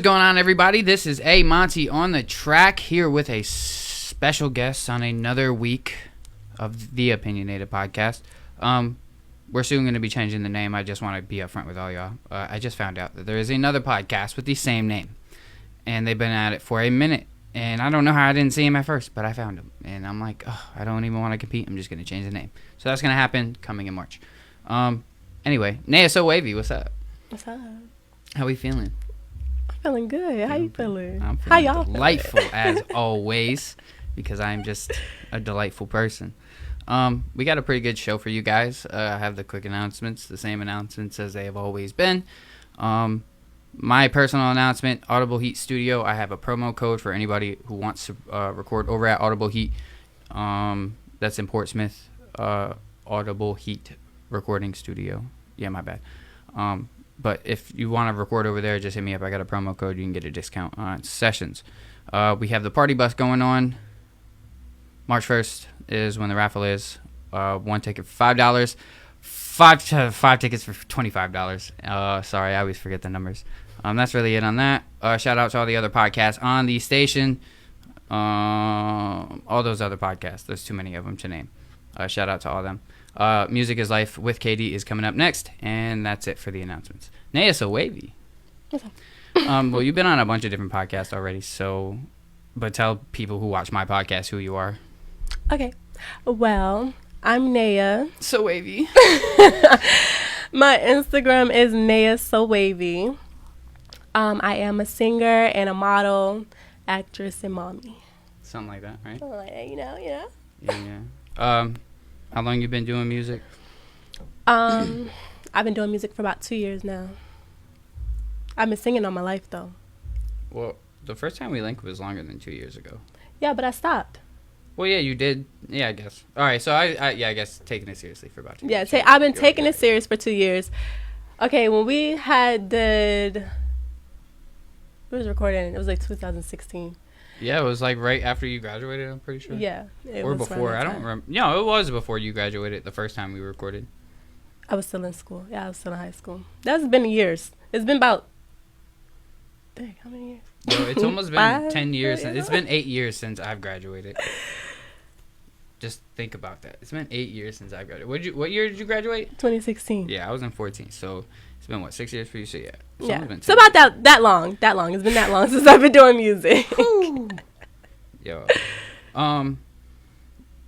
going on, everybody? This is AyeMontie on the track here with a special guest on another week of the Opinionated Podcast. We're soon going to be changing the name. I just want to be upfront with all y'all. I just found out that there is another podcast with the same name, and they've been at it for a minute. And I don't know how I didn't see him at first, but I found him, and I'm like, oh, I don't even want to compete. I'm just going to change the name. So that's going to happen coming in March. Anyway, Naya So Wavy, what's up? What's up? How we feeling? I'm feeling good. How you feeling? I'm feeling How y'all delightful as always, because I'm just a delightful person. We got a pretty good show for you guys. I have the quick announcements, the same announcements as they have always been. My personal announcement, Audible Heat Studio. I have a promo code for anybody who wants to record over at Audible Heat. That's in Portsmouth. Audible Heat Recording Studio. Yeah, my bad. But if you want to record over there, just hit me up. I got a promo code. You can get a discount on sessions. We have the party bus going on. March 1st is when the raffle is. One ticket for $5. Five tickets for $25. Sorry, I always forget the numbers. That's really it on that. Shout out to all the other podcasts on the station. All those other podcasts. There's too many of them to name. Shout out to all of them. Music is Life with Katie is coming up next, and that's it for the announcements. Naya So Wavy. Well, you've been on a bunch of different podcasts already, but tell people who watch my podcast who you are. Okay. Well, I'm Naya So Wavy. My Instagram is Naya So Wavy. I am a singer and a model, actress, and mommy. Something like that, right? Something like that, you know? Yeah. How long you been doing music? I've been doing music for about 2 years now. I've been singing all my life, though. Well, the first time we linked was longer than 2 years ago. Yeah, but I stopped. Well, yeah, you did. Yeah, I guess. All right, so I guess taking it seriously for about 2 years. Yeah, I've been taking it serious for 2 years. Okay, when we it was recording, it was like 2016. Yeah, it was like right after you graduated, I'm pretty sure. Yeah. Or before. I don't remember. No, it was before you graduated the first time we recorded. I was still in school. Yeah, I was still in high school. That's been years. It's been about, dang, how many years? No, it's almost been 10 years. It's been 8 years since I've graduated. Just think about that. It's been 8 years since I graduated. What year did you graduate? 2016. Yeah, I was in 14. So it's been, 6 years for you? So, yeah. It's about that long. It's been that long since I've been doing music. Yo.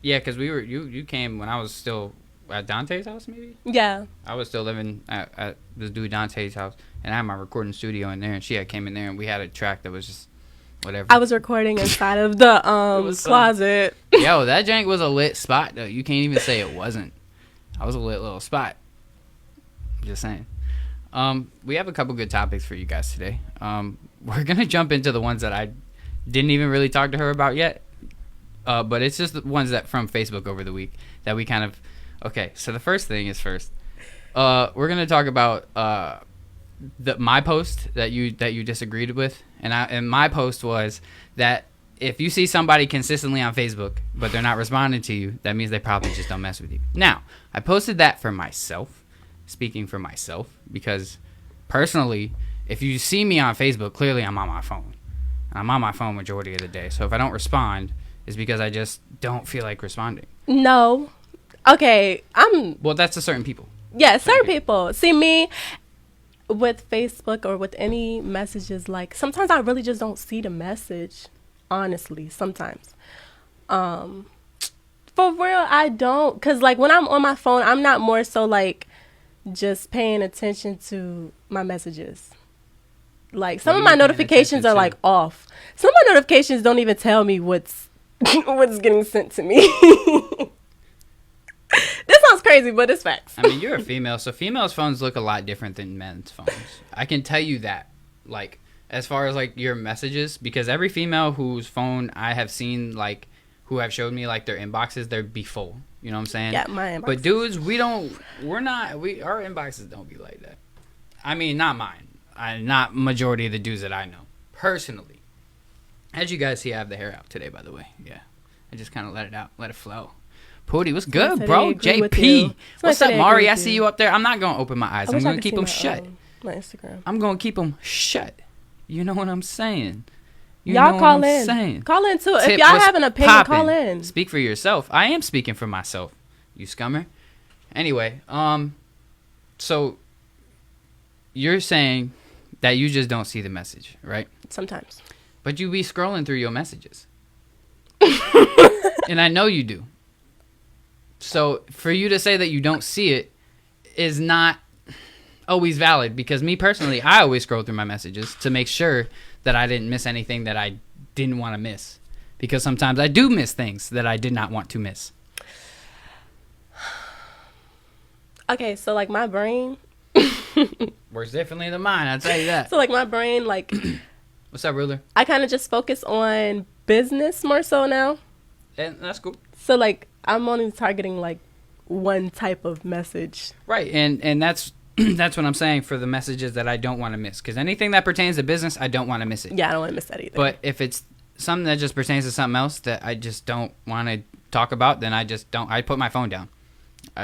Yeah, because you came when I was still at Dante's house, maybe? Yeah. I was still living at this dude Dante's house, and I had my recording studio in there, and she came in there, and we had a track that was just whatever. I was recording inside of the closet. Yo, that jank was a lit spot, though. You can't even say it wasn't. I was a lit little spot. Just saying. We have a couple good topics for you guys today. We're going to jump into the ones that I didn't even really talk to her about yet. But it's just the ones that from Facebook over the week that we kind of... Okay, so the first thing is first. We're going to talk about my post that you disagreed with. And my post was that if you see somebody consistently on Facebook, but they're not responding to you, that means they probably just don't mess with you. Now, I posted that for myself. Speaking for myself, because personally, if you see me on Facebook, clearly I'm on my phone. I'm on my phone majority of the day. So if I don't respond, it's because I just don't feel like responding. No. Okay, Well, that's to certain people. Yeah, certain people. See, me, with Facebook or with any messages, like, sometimes I really just don't see the message, honestly, sometimes. For real, I don't. Because, like, when I'm on my phone, I'm not more so, like, just paying attention to my messages. Like, some of my notifications are like off. Some of my notifications don't even tell me what's getting sent to me. This sounds crazy, but it's facts. I mean, you're a female, so females' phones look a lot different than men's phones. I can tell you that. Like, as far as like your messages, because every female whose phone I have seen, like, who have showed me like their inboxes, they'd be full. You know what I'm saying? Yeah, my inbox. But dudes, our inboxes don't be like that. I mean, not mine. Not majority of the dudes that I know. Personally. As you guys see, I have the hair out today, by the way. Yeah. I just kind of let it out. Let it flow. Pooty, what's good, bro? JP. What's up, Mari? I see you up there. I'm not going to open my eyes. I'm going to keep them shut. My Instagram. I'm going to keep them shut. You know what I'm saying? Y'all call in. Call in too. If y'all have an opinion, poppin'. call in. Speak for yourself. I am speaking for myself, you scummer. Anyway, so you're saying that you just don't see the message, right? Sometimes. But you be scrolling through your messages. And I know you do. So for you to say that you don't see it is not always valid, because me personally, I always scroll through my messages to make sure that I didn't miss anything that I didn't want to miss, because sometimes I do miss things that I did not want to miss. Okay, so like my brain works differently than mine, I'll tell you that. So like my brain, like what's up, ruler? I kind of just focus on business more so now. And that's cool. So like I'm only targeting like one type of message. Right, and that's that's what I'm saying for the messages that I don't want to miss, because anything that pertains to business, I don't want to miss it. Yeah, I don't want to miss that either. But if it's something that just pertains to something else that I just don't want to talk about, then I just don't. I put my phone down.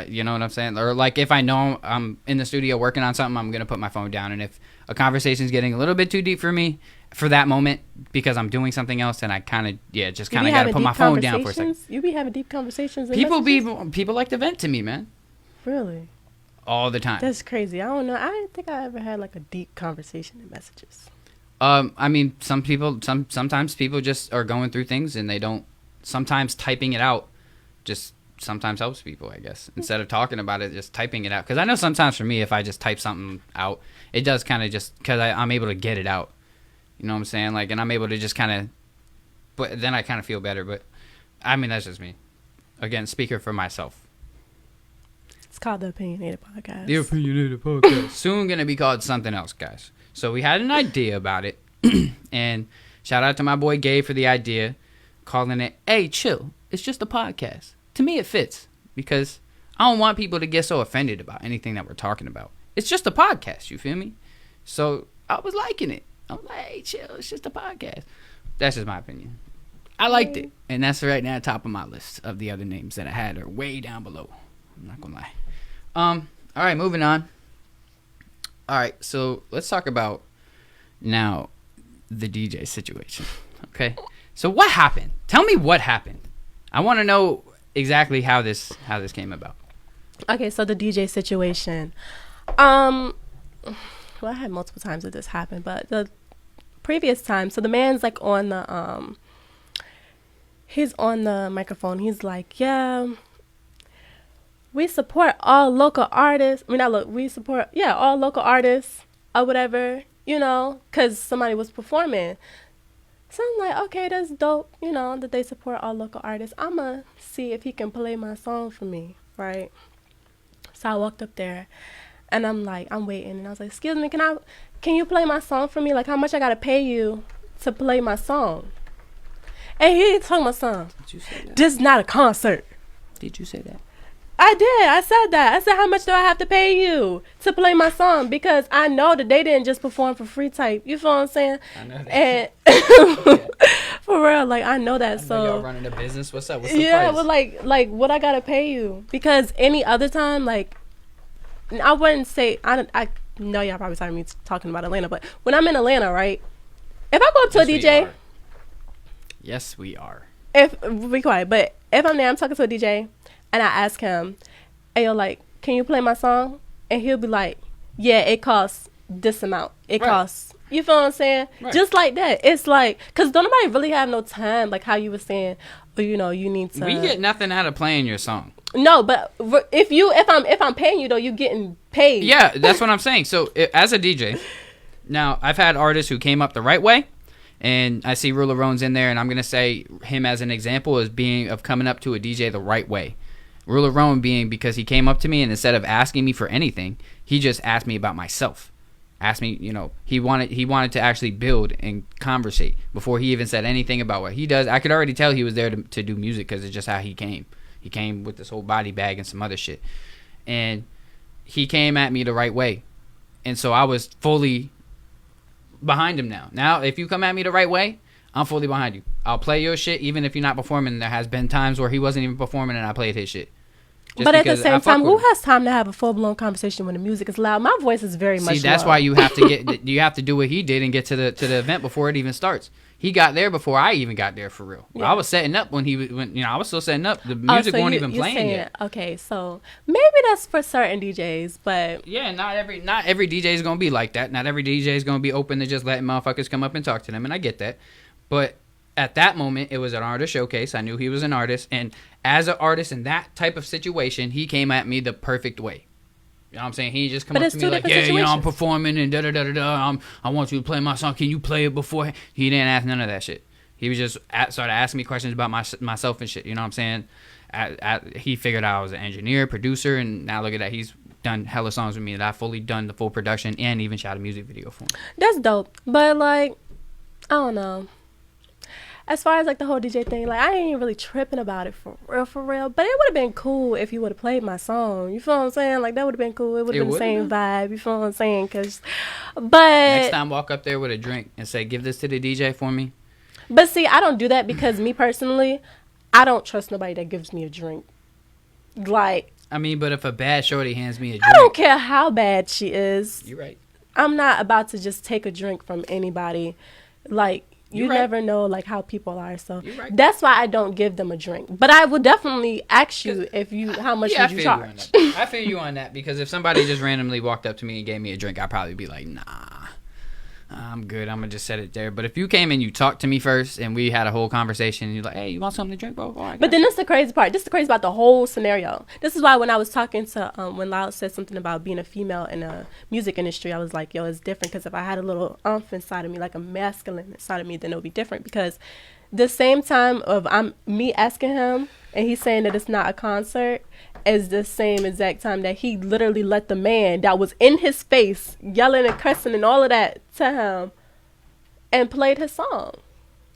You know what I'm saying? Or like if I know I'm in the studio working on something, I'm going to put my phone down. And if a conversation is getting a little bit too deep for me for that moment because I'm doing something else, then I kind of, just kind of got to put my phone down for a second. You be having deep conversations? People like to vent to me, man. Really? All the time. That's crazy. I don't know. I didn't think I ever had like a deep conversation in messages. I mean, sometimes people just are going through things and they don't. Sometimes typing it out just sometimes helps people, I guess. Instead of talking about it, just typing it out. Because I know sometimes for me, if I just type something out, it does kind of just, because I'm able to get it out. You know what I'm saying? Like, and I'm able to just kind of, but then I kind of feel better. But I mean, that's just me. Again, speaker for myself. It's called the Opinionated Podcast. The Opinionated Podcast. Soon going to be called something else, guys. So we had an idea about it. And shout out to my boy Gabe for the idea. Calling it, hey, chill. It's just a podcast. To me, it fits. Because I don't want people to get so offended about anything that we're talking about. It's just a podcast, you feel me? So I was liking it. I'm like, hey, chill. It's just a podcast. That's just my opinion. I liked it. And that's right now top of my list of the other names that I had are way down below. I'm not going to lie. All right, moving on. All right, so let's talk about now the DJ situation. Okay, so what happened? Tell me what happened. I want to know exactly how this came about. Okay, so the DJ situation. Well, I had multiple times that this happened, but the previous time, so the man's like on the he's on the microphone. He's like, yeah. We support all local artists. We support, all local artists or whatever, because somebody was performing. So I'm like, okay, that's dope, that they support all local artists. I'm going to see if he can play my song for me, right? So I walked up there, and I'm like, I'm waiting. And I was like, excuse me, can you play my song for me? Like, how much I got to pay you to play my song? And he told my son, did you say that? This is not a concert. Did you say that? I did. I said that. I said, how much do I have to pay you to play my song? Because I know that they didn't just perform for free type. You feel what I'm saying? I know that. And for real, like, I know that. So y'all running a business? What's up? What's the yeah, price? well, like what I got to pay you? Because any other time, like, I wouldn't say, I know y'all probably tired of me talking about Atlanta, but when I'm in Atlanta, right? If I go up to a DJ. Yes, we are. Be quiet. But if I'm there, I'm talking to a DJ. And I ask him, hey, yo, like, can you play my song? And he'll be like, yeah, it costs this amount. It costs. You feel what I'm saying? Right. Just like that. It's like, because don't nobody really have no time, like how you were saying, you need to. We get nothing out of playing your song. No, but if I'm paying you, though, you getting paid. Yeah, that's what I'm saying. So as a DJ, now I've had artists who came up the right way. And I see Ruler Roan's in there, and I'm going to say him as an example of coming up to a DJ the right way. Ruler Roan being because he came up to me, and instead of asking me for anything, he just asked me about myself. Asked me, he wanted to actually build and conversate before he even said anything about what he does. I could already tell he was there to do music because it's just how he came. He came with this whole body bag and some other shit. And he came at me the right way. And so I was fully behind him now. Now, if you come at me the right way, I'm fully behind you. I'll play your shit even if you're not performing. There has been times where he wasn't even performing and I played his shit. But at the same time, who has time to have a full-blown conversation when the music is loud? My voice is very much See, that's low. why you have to do what he did and get to the event before it even starts. He got there before I even got there for real. Yeah. I was setting up when I was still setting up. The music so wasn't even playing yet. Okay, so maybe that's for certain DJs, but yeah, not every DJ is gonna be like that. Not every DJ is gonna be open to just letting motherfuckers come up and talk to them, and I get that. But at that moment, it was an artist showcase. I knew he was an artist, and as an artist in that type of situation, he came at me the perfect way. You know what I'm saying? He just come up to me like, yeah, I'm performing and da-da-da-da-da. I want you to play my song. Can you play it before? He didn't ask none of that shit. He was just started asking me questions about myself and shit. You know what I'm saying? He figured out I was an engineer, producer, and now look at that. He's done hella songs with me that I fully done the full production and even shot a music video for him. That's dope. But, like, I don't know. As far as, like, the whole DJ thing, like, I ain't really tripping about it for real. But it would have been cool if he would have played my song. You feel what I'm saying? Like, that would have been cool. It would have been the same vibe. You feel what I'm saying? But next time, walk up there with a drink and say, give this to the DJ for me. But, see, I don't do that because me personally, I don't trust nobody that gives me a drink. Like, I mean, but if a bad shorty hands me a drink, I don't care how bad she is. You're right. I'm not about to just take a drink from anybody. Like, you never know, like, how people are. So that's why I don't give them a drink. But I will definitely ask you how much would you charge. I feel you on that because if somebody just randomly walked up to me and gave me a drink, I'd probably be like, nah, I'm good. I'm going to just set it there. But if you came and you talked to me first and we had a whole conversation and you're like, hey, you want something to drink, bro? But then this is the crazy part. This is the crazy about the whole scenario. This is why when I was talking to, when Lyle said something about being a female in a music industry, I was like, yo, it's different because if I had a little inside of me, like a masculine inside of me, then it would be different because the same time of me asking him and he's saying that it's not a concert is the same exact time that he literally let the man that was in his face yelling and cussing and all of that to him and played his song.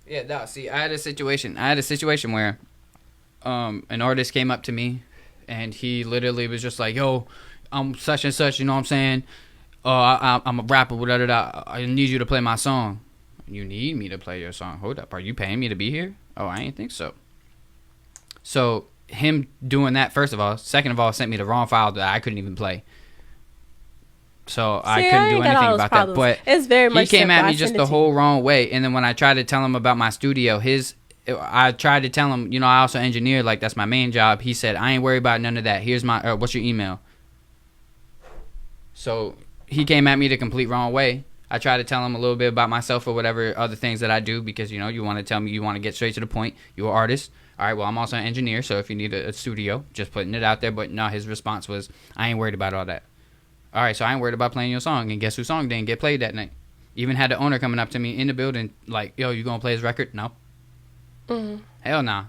Yeah, no, see, I had a situation where an artist came up to me and he literally was just like, yo, I'm such and such, you know what I'm saying? I'm a rapper, whatever. I need you to play my song. You need me to play your song? Hold up, are you paying me to be here? Oh, I ain't think so. So him doing that, first of all, second of all, sent me the wrong file that I couldn't even play. So I couldn't do anything about that. But it's very much he came at me just the whole wrong way. And then when I tried to tell him about my studio, I tried to tell him, you know, I also engineer, like that's my main job. He said, I ain't worried about none of that. Here's my, what's your email? So he came at me the complete wrong way. I tried to tell him a little bit about myself or whatever other things that I do because, you know, you want to tell me, you want to get straight to the point. You're an artist. All right, well, I'm also an engineer, so if you need a studio, just putting it out there. But no, his response was, I ain't worried about all that. All right, so I ain't worried about playing your song. And guess whose song didn't get played that night? Even had the owner coming up to me in the building like, yo, you going to play his record? No. Mm-hmm. Hell nah.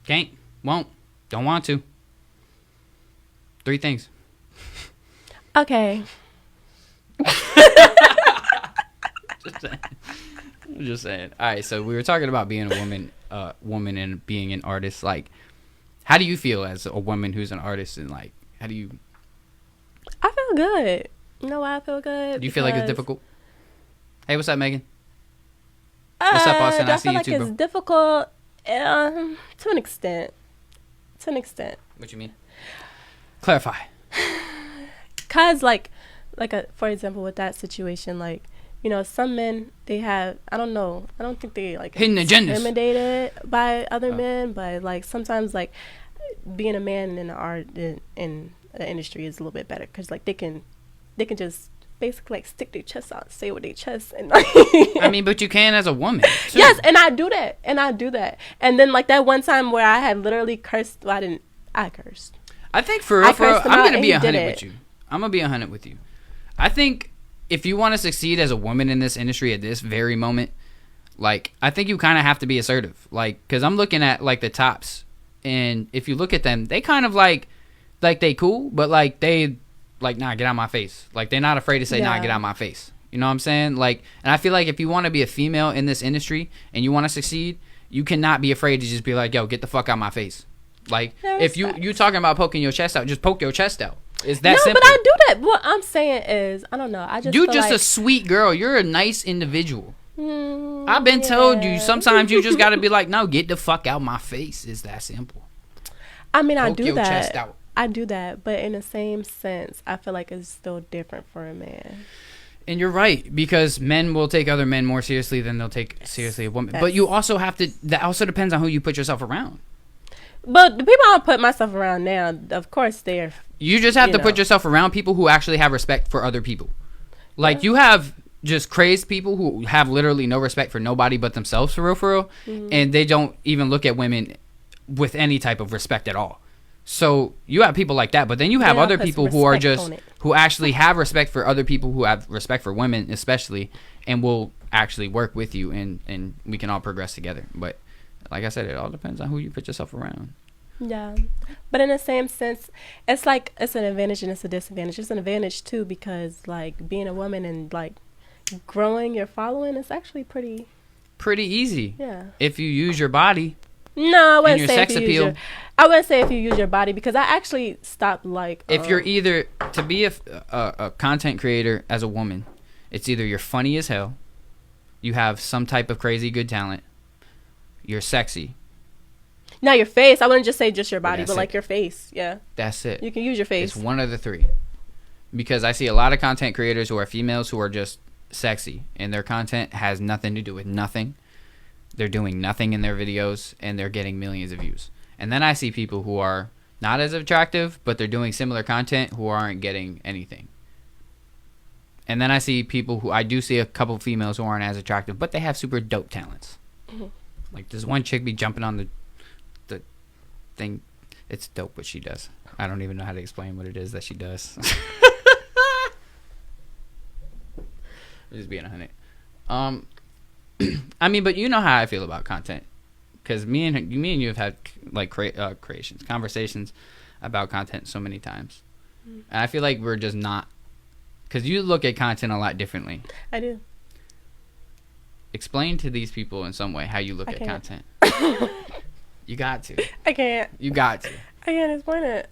Can't. Won't. Don't want to. 3 things. Okay. Just saying. All right, so we were talking about being a woman and being an artist. Like, how do you feel as a woman who's an artist, and like, how do you? I feel good. You know why I feel good? Do you feel like it's difficult? Hey, what's up, Megan? What's up, Austin? I see you too, bro. It's difficult to an extent. To an extent. What you mean? Clarify. Cause for example, with that situation, like, you know, some men, they have, I don't know, I don't think they like hidden agendas, intimidated by other men, but like sometimes like being a man in the art in the industry is a little bit better because like they can just basically like stick their chest out, say what their chest, and like I mean, but you can as a woman too. Yes, and I do that, and then like that one time where I had literally cursed. Well, I cursed. I think for real, I'm gonna be 100 with you. I'm gonna be 100 with you. I think if you want to succeed as a woman in this industry at this very moment, like, I think you kind of have to be assertive. Like, because I'm looking at, like, the tops, and if you look at them, they kind of, like they cool, but, like, they, like, nah, get out my face. Like, they're not afraid to say, nah, get out my face. You know what I'm saying? Like, and I feel like if you want to be a female in this industry and you want to succeed, you cannot be afraid to just be like, yo, get the fuck out my face. Like, if you talking about poking your chest out, just poke your chest out. It's that simple. No, but I do that. What I'm saying is, I don't know. You're just a sweet girl. You're a nice individual. I've been told you sometimes you just got to be like, no, get the fuck out my face. It's that simple. I mean, I Poke do your that. chest out. I do that, but in the same sense, I feel like it's still different for a man. And you're right, because men will take other men more seriously than they'll take seriously a woman. But you also have to, that also depends on who you put yourself around. But the people I put myself around now, of course, they're... You just have to put yourself around people who actually have respect for other people. Like, you have just crazed people who have literally no respect for nobody but themselves, for real, and they don't even look at women with any type of respect at all. So you have people like that, but then you have other people who are just, who actually have respect for other people, who have respect for women especially, and will actually work with you, and we can all progress together. But like I said, it all depends on who you put yourself around. Yeah, but in the same sense, it's like it's an advantage and it's a disadvantage. It's an advantage too because like being a woman and like growing your following is actually pretty easy. Yeah, if you use your body. No, I wouldn't your say sex if you appeal. use I wouldn't say if you use your body, because I actually stopped like. If you're either to be a content creator as a woman, it's either you're funny as hell, you have some type of crazy good talent, you're sexy. Now your face, I wouldn't just say just your body, but like your face. Yeah, that's it. You can use your face. It's one of the three, because I see a lot of content creators who are females who are just sexy, and their content has nothing to do with nothing. They're doing nothing in their videos, and they're getting millions of views. And then I see people who are not as attractive, but they're doing similar content, who aren't getting anything. And then I see people who, I do see a couple females who aren't as attractive, but they have super dope talents. Mm-hmm. Like, does one chick be jumping on the thing? It's dope what she does. I don't even know how to explain what it is that she does. Just being 100. I mean, but you know how I feel about content, because me and you have had like conversations about content so many times, and I feel like we're just not, because you look at content a lot differently. I do. Explain to these people in some way how you look at content. You got to. I can't. You got to. I can't explain it.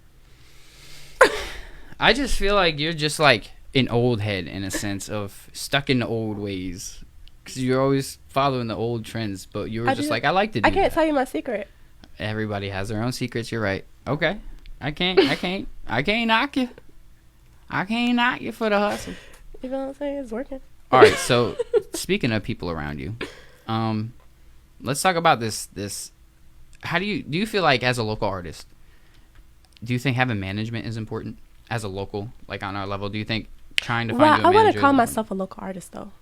I just feel like you're just like an old head in a sense of stuck in the old ways. Because you're always following the old trends, but you were just like, I like to do I can't that. tell you my secret. Everybody has their own secrets. You're right. Okay. I can't knock you. I can't knock you for the hustle. You know what I'm saying? It's working. All right. So speaking of people around you, let's talk about this. How do you feel like as a local artist, do you think having management is important as a local, like on our level? Do you think trying to find you a manager? I wouldn't call myself a local artist though.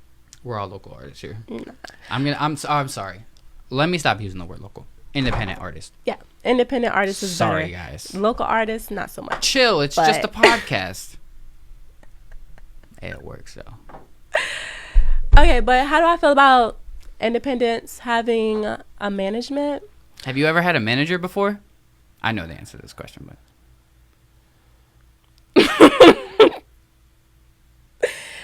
We're all local artists here. Nah. I'm sorry. Let me stop using the word local. Independent artist. Yeah, independent artist is better. Sorry, guys. Local artists, not so much. Chill. It's just a podcast. It works though. Okay, but how do I feel about independence having a management? Have you ever had a manager before? I know the answer to this question, but.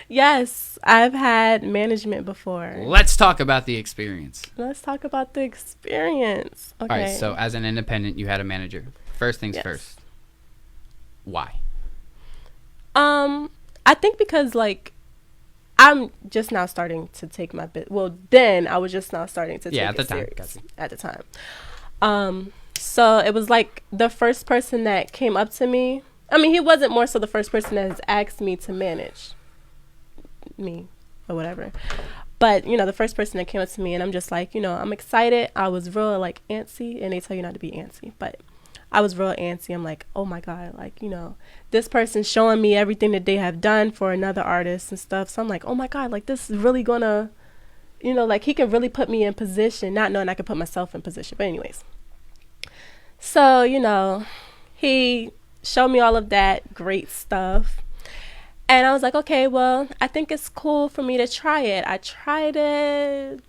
Yes, I've had management before. Let's talk about the experience. Let's talk about the experience. Okay. All right, so as an independent, you had a manager. First things first. Why? I think because like I'm just now starting to take my bit. Well, then I was just now starting to take it serious at the time. So it was like the first person that came up to me. I mean, he wasn't more so the first person that has asked me to manage me or whatever, but you know, the first person that came up to me, and I'm just like, you know, I'm excited. I was real like antsy, and they tell you not to be antsy, but I was real antsy. I'm like, oh my god, like, you know, this person's showing me everything that they have done for another artist and stuff. So I'm like, oh my god, like this is really gonna, you know, like he can really put me in position, not knowing I could put myself in position. But anyways, so you know, he showed me all of that great stuff. And I was like, okay, well, I think it's cool for me to try it. I tried it.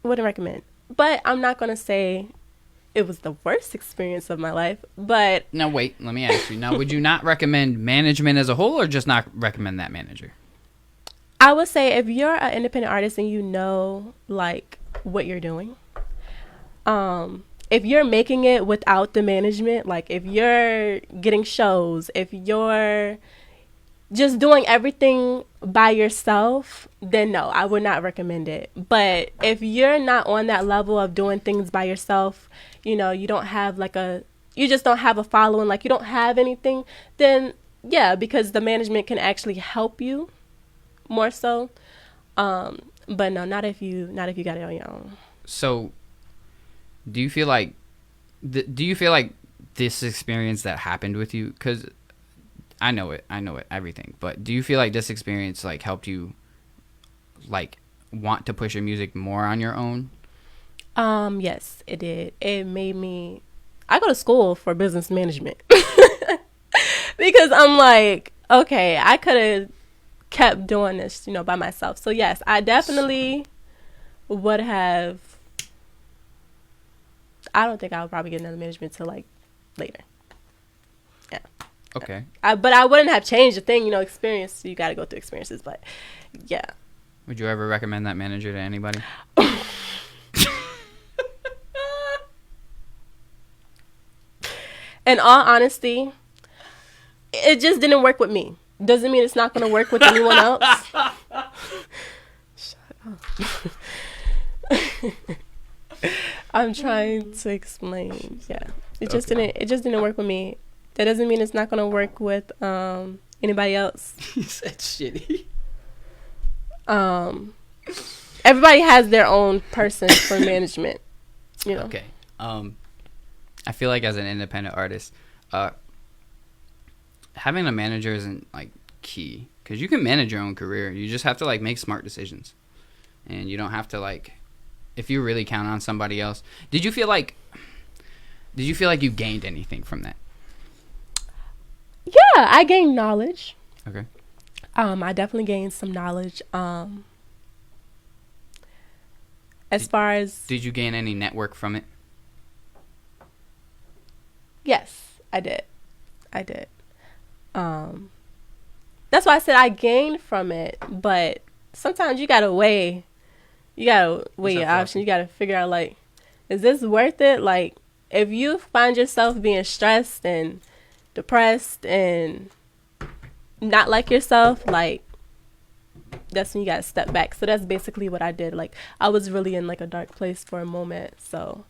Wouldn't recommend. But I'm not going to say it was the worst experience of my life. But now, wait, let me ask you. Now, would you not recommend management as a whole, or just not recommend that manager? I would say if you're an independent artist and you know, like, what you're doing, if you're making it without the management, like if you're getting shows, if you're just doing everything by yourself, then no, I would not recommend it. But if you're not on that level of doing things by yourself, you know, you don't have like a you just don't have a following, like you don't have anything, then yeah, because the management can actually help you more so. But no, not if you got it on your own. So, do you feel like this experience that happened with you? Because I know it, everything. But do you feel like this experience like helped you, like, want to push your music more on your own? Yes, it did. It made me. I go to school for business management because I'm like, okay, I could have kept doing this, by myself. So yes, I definitely would have. I don't think I would probably get another management till like later. Yeah. Okay. But I wouldn't have changed the thing, experience. You got to go through experiences, but yeah. Would you ever recommend that manager to anybody? In all honesty, it just didn't work with me. Doesn't mean it's not going to work with anyone else. Shut up. I'm trying to explain. Yeah, it just didn't work with me. That doesn't mean it's not going to work with anybody else. You said shitty. Everybody has their own person for management. Okay. I feel like as an independent artist, having a manager isn't like key, because you can manage your own career. You just have to like make smart decisions, and you don't have to like, if you really count on somebody else. Did you feel like you gained anything from that? Yeah, I gained knowledge. Okay. I definitely gained some knowledge. Did you gain any network from it? Yes, I did. That's why I said I gained from it, but sometimes you gotta weigh your options. You gotta figure out, like, is this worth it? Like, if you find yourself being stressed and depressed and not like yourself, like, that's when you gotta step back. So that's basically what I did. Like, I was really in like a dark place for a moment, so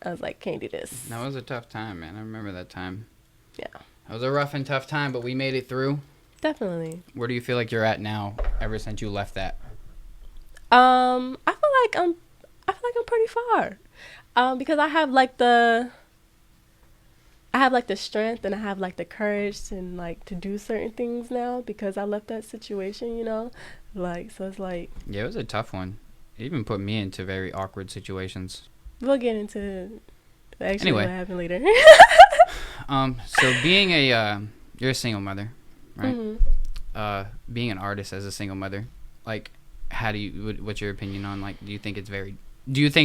I was like, can't do this. That was a tough time, man. I remember that time. Yeah. It was a rough and tough time, but we made it through. Definitely. Where do you feel like you're at now, ever since you left that? I feel like I'm pretty far. Because I have like the strength, and I have like the courage and like to do certain things now because I left that situation, Like, so it's like, yeah, it was a tough one. It even put me into very awkward situations. We'll get into what happened later. So being you're a single mother, right? Mm-hmm. Being an artist as a single mother, like, what's your opinion on, like, do you think it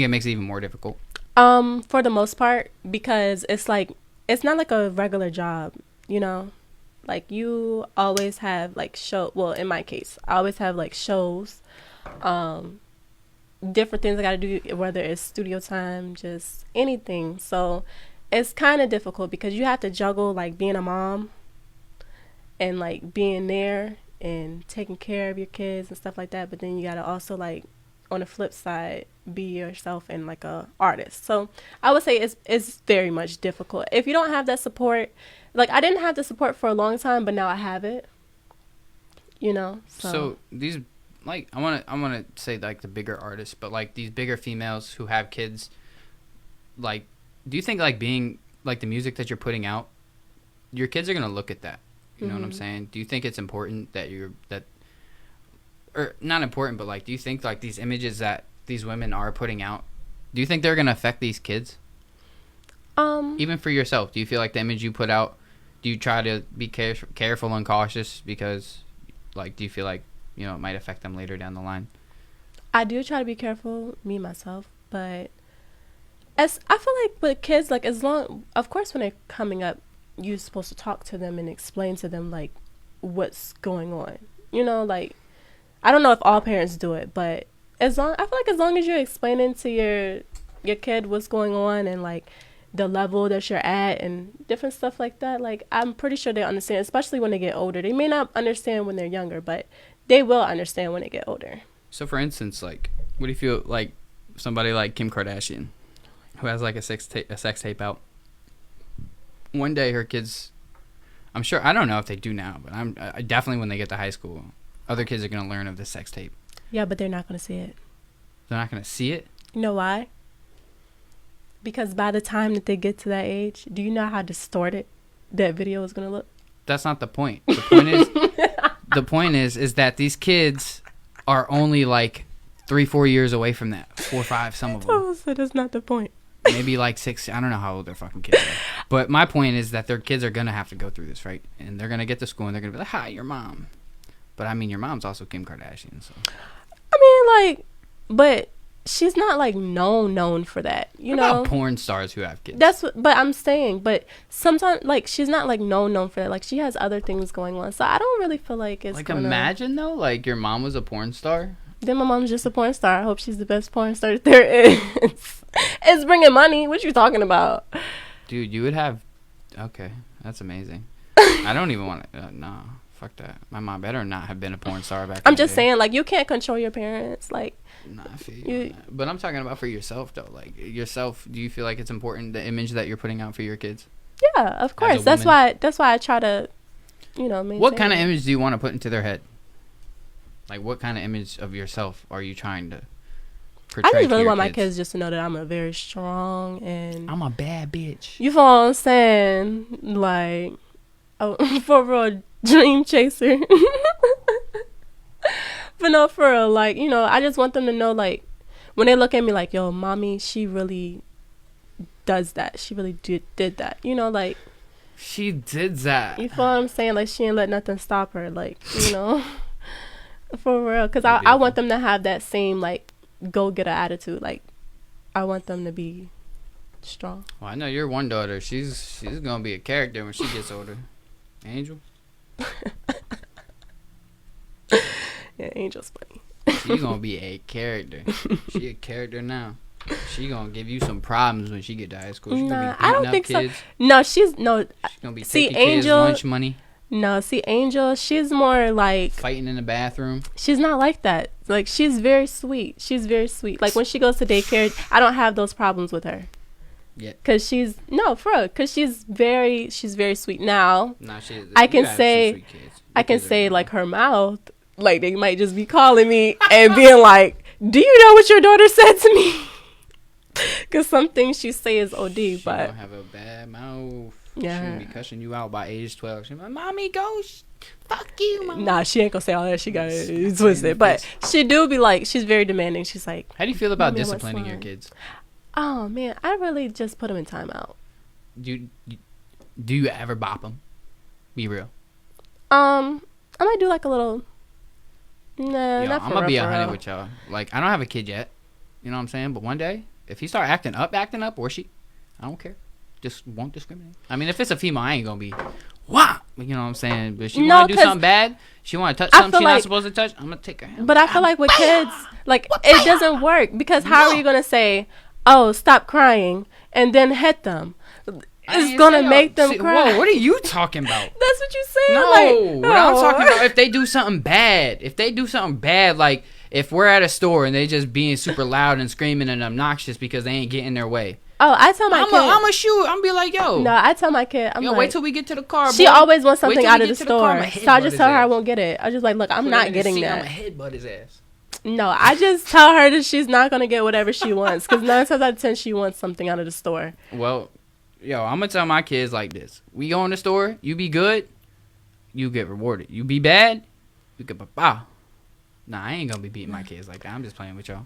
makes it even more difficult? For the most part, because it's like, it's not like a regular job, like you always have like in my case, I always have like shows, different things I gotta do, whether it's studio time, just anything. So it's kind of difficult because you have to juggle like being a mom and like being there and taking care of your kids and stuff like that, but then you gotta also, like, on the flip side, be yourself and like a artist. So I would say it's very much difficult if you don't have that support. Like, I didn't have the support for a long time, but now I have it. So these, like, I want to say like the bigger artists, but like these bigger females who have kids, like, do you think like being like the music that you're putting out, your kids are gonna look at that? You know what I'm saying? Do you think it's important that or not important, but like, do you think like these images that these women are putting out, do you think they're gonna affect these kids? Even for yourself, do you feel like the image you put out, do you try to be careful and cautious because, like, do you feel like, it might affect them later down the line? I do try to be careful, me myself, but I feel like with kids, like, of course, when they're coming up, you're supposed to talk to them and explain to them like what's going on. Like, I don't know if all parents do it, but I feel like as long as you're explaining to your kid what's going on and like the level that you're at and different stuff like that, like, I'm pretty sure they understand, especially when they get older. They may not understand when they're younger, but they will understand when they get older. So for instance, like, what do you feel like somebody like Kim Kardashian, who has like a sex tape out, one day her kids, I'm sure, I don't know if they do now, but I definitely when they get to high school, other kids are going to learn of the sex tape. Yeah, but they're not going to see it. They're not going to see it? You know why? Because by the time that they get to that age, do you know how distorted that video is going to look? That's not the point. The point is that these kids are only like 3-4 years away from that. 4 or 5, some of them. So that's not the point. Maybe like 6. I don't know how old their fucking kids are. But my point is that their kids are going to have to go through this, right? And they're going to get to school and they're going to be like, hi, your mom. But I mean, your mom's also Kim Kardashian, so. I mean, like, but she's not like known for that, you know. About porn stars who have kids. That's what, but I'm saying, but sometimes like she's not like known for that. Like she has other things going on, so I don't really feel like it's like gonna... Imagine though, like your mom was a porn star. Then my mom's just a porn star. I hope she's the best porn star that there is. It's bringing money. What you talking about, dude? You would have. Okay, that's amazing. I don't even want to. Nah, fuck that. My mom better not have been a porn star back. I'm just saying, like you can't control your parents, like. Nah, I feel you. But I'm talking about for yourself though. Like yourself, do you feel like it's important the image that you're putting out for your kids? Yeah, of course. That's why I try to, you know, maintain. What kind of image do you want to put into their head? Like what kind of image of yourself are you trying to portray? I just really want my kids just to know that I'm a very strong and I'm a bad bitch. You feel what I'm saying? Like, for real, dream chaser. But no, for real, like, you know, I just want them to know, like, when they look at me like, yo, mommy, she really does that. She really did that. You know, like. She did that. You feel what I'm saying? Like, she ain't let nothing stop her. Like, you know. For real. Because I want them to have that same, like, go-getter attitude. Like, I want them to be strong. Well, I know your one daughter. She's going to be a character when she gets older. Angel? Yeah, Angel's funny. She's gonna be a character. She a character now. She gonna give you some problems when she get to high school. She gonna be I don't think kids. so. No, she's no. She's gonna be taking kids lunch money. No, see, Angel, she's more like fighting in the bathroom. She's not like that. Like she's very sweet. She's very sweet. Like when she goes to daycare, I don't have those problems with her. Yeah. Cause she's cause she's very sweet now. Nah, I can say like her mouth. Like they might just be calling me and being like, "Do you know what your daughter said to me?" Because some things she say is OD, she but don't have a bad mouth. Yeah, she gonna be cussing you out by age 12. She like, "Mommy, go fuck you, mama." Nah, she ain't gonna say all that. She got it twisted, but she do be like, she's very demanding. She's like, "How do you feel about disciplining your kids?" Oh man, I really just put them in timeout. Do you ever bop them? Be real. I might do like a little. Nah, not for I'm gonna be 100 with y'all. Like, I don't have a kid yet. You know what I'm saying? But one day, if he start acting up, or she, I don't care. Just won't discriminate. I mean, if it's a female, I ain't gonna be, wow. You know what I'm saying? But if she wanna do something bad, she wanna touch something she's not supposed to touch, I'm gonna take her hand. But I feel like with kids, like, it doesn't work. Because how are you gonna say, oh, stop crying, and then hit them? It's gonna make them cry. Whoa, what are you talking about? That's what you said. No, like, what I'm talking about, if they do something bad, like if we're at a store and they just being super loud and screaming and obnoxious because they ain't getting their way. Oh, I tell my kid. I'm a shoot. I'm be like, yo. No, I tell my kid. I'm like, wait till we get to the car. She always wants something out of the store, so I just tell her I ass. won't get it. I just like, look, I'm not getting that. I'm gonna headbutt his ass. No, I just tell her that she's not gonna get whatever she wants because 9 times out of 10 she wants something out of the store. Well. Yo, I'm going to tell my kids like this. We go in the store, you be good, you get rewarded. You be bad, you get ba-ba. Nah, I ain't going to be beating my kids like that. I'm just playing with y'all.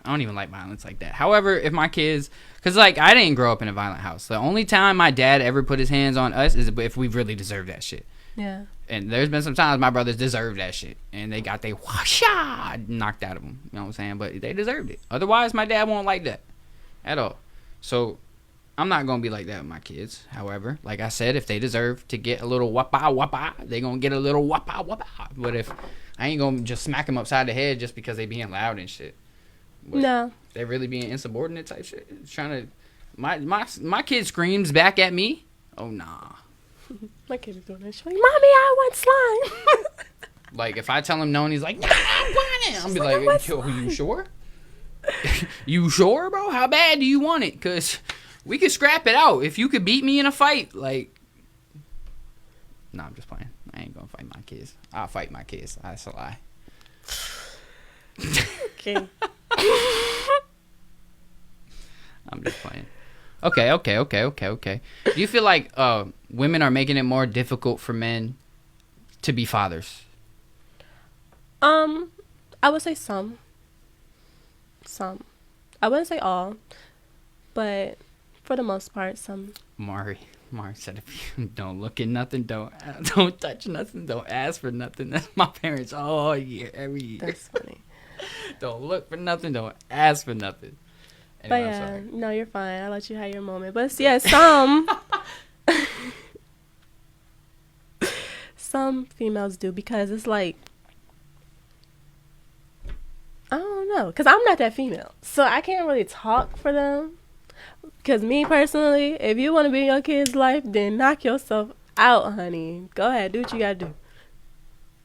I don't even like violence like that. However, if my kids... Because, like, I didn't grow up in a violent house. The only time my dad ever put his hands on us is if we really deserved that shit. Yeah. And there's been some times my brothers deserved that shit. And they got their whasha knocked out of them. You know what I'm saying? But they deserved it. Otherwise, my dad won't like that. At all. So... I'm not going to be like that with my kids. However, like I said, if they deserve to get a little wapa, they going to get a little wapa. But if I ain't going to just smack them upside the head just because they being loud and shit. But no. They really being insubordinate type shit. Trying to... My kid screams back at me. Oh, nah. My kid is doing that. She's like, Mommy, I want slime. Like, if I tell him no and he's like, nah, I want it. I'll be like, yo, you sure? You sure, bro? How bad do you want it? Because... We could scrap it out if you could beat me in a fight. Like, no, I'm just playing. I ain't gonna fight my kids. I'll fight my kids. That's a lie. Okay. I'm just playing. Okay. Do you feel like women are making it more difficult for men to be fathers? I would say some. I wouldn't say all, but for the most part, some. Mari said, if you don't look at nothing, don't touch nothing, don't ask for nothing. That's my parents all year, every year. That's funny. Don't look for nothing, don't ask for nothing. Anyway, But yeah, no, you're fine. I'll let you have your moment. But yeah, some females do, because it's like, I don't know, because I'm not that female, so I can't really talk for them. Because me personally, if you want to be in your kid's life, then knock yourself out, honey. Go ahead, do what you gotta do.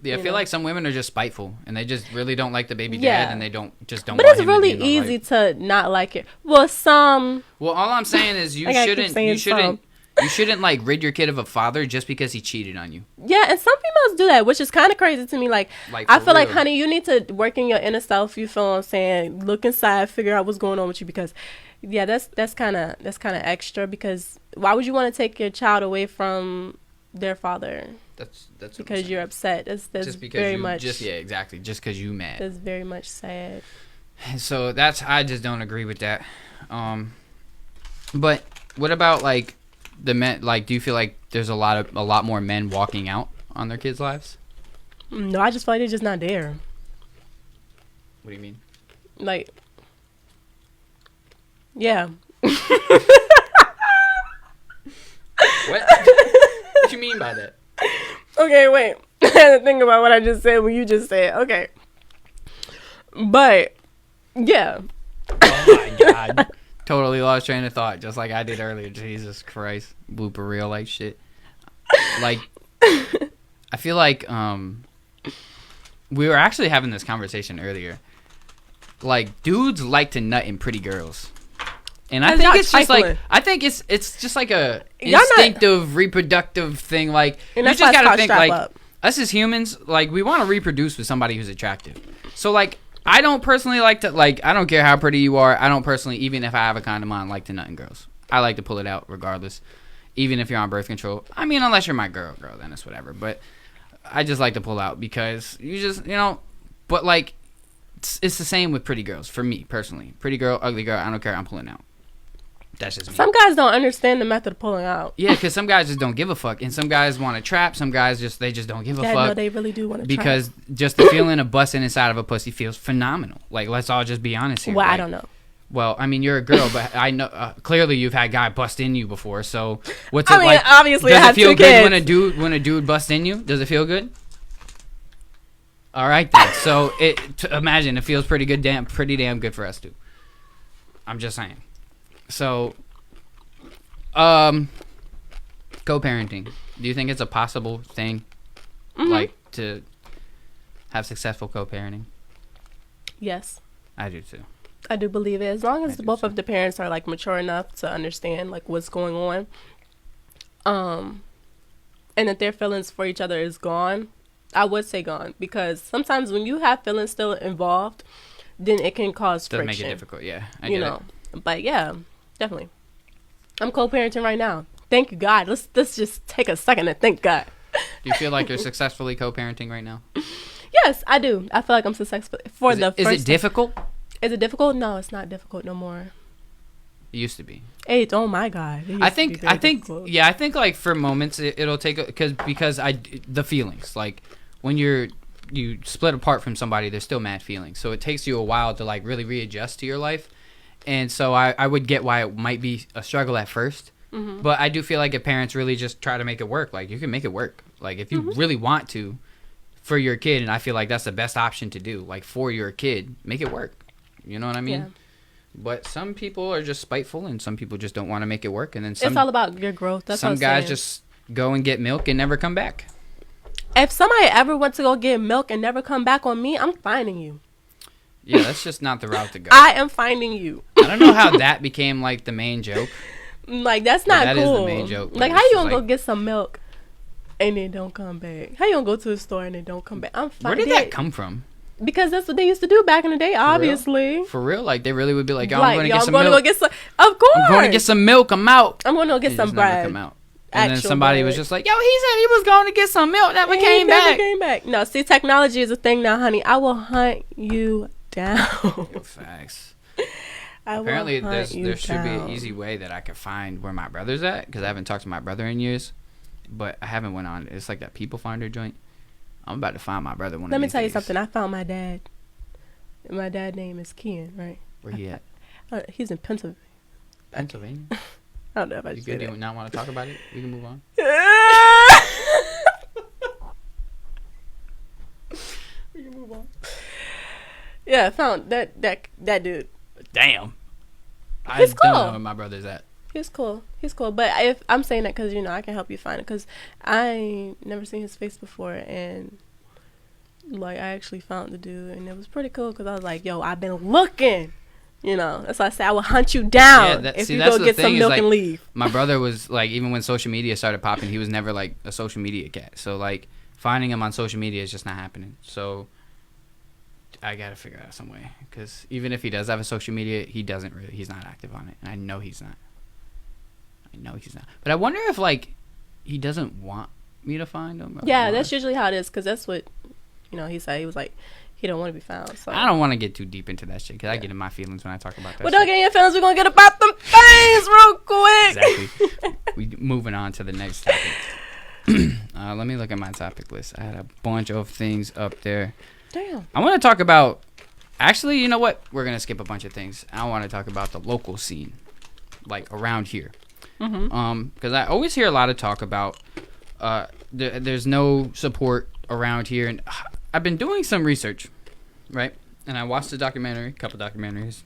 Yeah, I feel like some women are just spiteful, and they just really don't like the baby Yeah. dad, and they don't. But Want it's him really to be in their easy life. to not like it. Well, some. Well, all I'm saying is you shouldn't like rid your kid of a father just because he cheated on you. Yeah, and some females do that, which is kind of crazy to me. Like I feel like, honey, you need to work in your inner self. You feel what I'm saying? Look inside, figure out what's going on with you, because, yeah, that's kind of extra. Because why would you want to take your child away from their father? That's because you're upset. That's just because very you much. just exactly. Just because you mad. That's very much sad. So I just don't agree with that. But what about like the men? Like, do you feel like there's a lot more men walking out on their kids' lives? No, I just feel like they're just not there. What do you mean? Like, yeah. What? What you mean by that? Okay, wait. I had to think about what I just said when you just said. Okay. But, yeah. Oh, my God. Totally lost train of thought, just like I did earlier. Jesus Christ. Blooper reel like shit. Like, I feel like we were actually having this conversation earlier. Like, dudes like to nut in pretty girls. And I think it's just like, it's just like a instinctive reproductive thing. Like, you just gotta think, like, us as humans, like, we want to reproduce with somebody who's attractive. So, like, I don't personally like to, like, I don't care how pretty you are. I don't personally, even if I have a condom on, like to nut in girls. I like to pull it out regardless, even if you're on birth control. I mean, unless you're my girl, then it's whatever. But I just like to pull out because you just, but like, it's the same with pretty girls for me personally. Pretty girl, ugly girl, I don't care. I'm pulling out. That's just me. Some guys don't understand the method of pulling out. Yeah, because some guys just don't give a fuck, and some guys want to trap. Some guys just don't give a fuck. No, they really do want to trap. Because just the feeling of busting inside of a pussy feels phenomenal. Like, let's all just be honest here. Well, like, I don't know. Well, I mean, you're a girl, but I know clearly you've had a guy bust in you before. So what's I it mean, like? obviously, does I it have feel two good kids. when a dude busts in you? Does it feel good? All right then. So imagine it feels pretty damn good for us too. I'm just saying. So, co-parenting. Do you think it's a possible thing, like, to have successful co-parenting? Yes. I do too. I do believe it. As long as both of the parents are, like, mature enough to understand, like, what's going on, and that their feelings for each other is gone. I would say gone, because sometimes when you have feelings still involved, then it can cause friction. Does make it difficult, yeah. I get it. But yeah, definitely. I'm co-parenting right now. Thank you, God. Let's just take a second and thank God. Do you feel like you're successfully co-parenting right now? Yes, I do. I feel like I'm successful for the first time. Is it difficult? Is it difficult? No, it's not difficult no more. It used to be. Oh my God. I think like for moments it'll take because the feelings, like when you split apart from somebody, there's still mad feelings. So it takes you a while to like really readjust to your life. And so I would get why it might be a struggle at first. Mm-hmm. But I do feel like if parents really just try to make it work, like you can make it work. Like if you really want to for your kid, and I feel like that's the best option to do, like for your kid, make it work. You know what I mean? Yeah. But some people are just spiteful, and some people just don't want to make it work. And then it's all about your growth. That's some guys just go and get milk and never come back. If somebody ever went to go get milk and never come back on me, I'm finding you. Yeah, that's just not the route to go. I am finding you. I don't know how that became like the main joke. Like, that's not that cool. Is the main joke. Like, how you gonna go get some milk and then don't come back? How you gonna go to the store and then don't come back? I'm fine. Where did that come from? Because that's what they used to do back in the day, obviously. For real? Like, they really would be like, yo, I'm going to get some milk. Go get some. Of course. I'm going to get some milk. I'm out. I'm going to go get some bread. Come out. And then somebody was just like, yo, he said he was going to get some milk. Never came back. No, see, technology is a thing now, honey. I will hunt you down. Facts. Apparently, there should be an easy way that I could find where my brother's at, because I haven't talked to my brother in years. But I haven't went on. It's like that people finder joint. I'm about to find my brother Let me tell you something. I found my dad. My dad's name is Kian, right? Where he at? He's in Pennsylvania. Pennsylvania? I don't know if I should say that. You do not want to talk about it? We can move on. We can move on. Yeah, I found that dude. Damn. He's cool. I don't know where my brother's at. He's cool. But if I'm saying that because, I can help you find it, because I ain't never seen his face before, and like, I actually found the dude, and it was pretty cool, because I was like, yo, I've been looking. That's why I say I will hunt you down if you go get some milk and leave. My brother was like, even when social media started popping, he was never like a social media cat. So like, finding him on social media is just not happening. So I gotta figure out some way, because even if he does have a social media, he's not active on it, and I know he's not. But I wonder if like he doesn't want me to find him. Yeah, that's usually how it is, because that's what he said. He was like, he don't want to be found. So I don't want to get too deep into that shit, because I get in my feelings when I talk about that. Well, don't get in your feelings. We're gonna get about them things real quick. Exactly. We moving on to the next topic. Let me look at my topic list. I had a bunch of things up there. Damn. I want to talk about. Actually, you know what? We're gonna skip a bunch of things. I want to talk about the local scene, like around here. Because I always hear a lot of talk about there's no support around here, and I've been doing some research, right? And I watched a couple documentaries,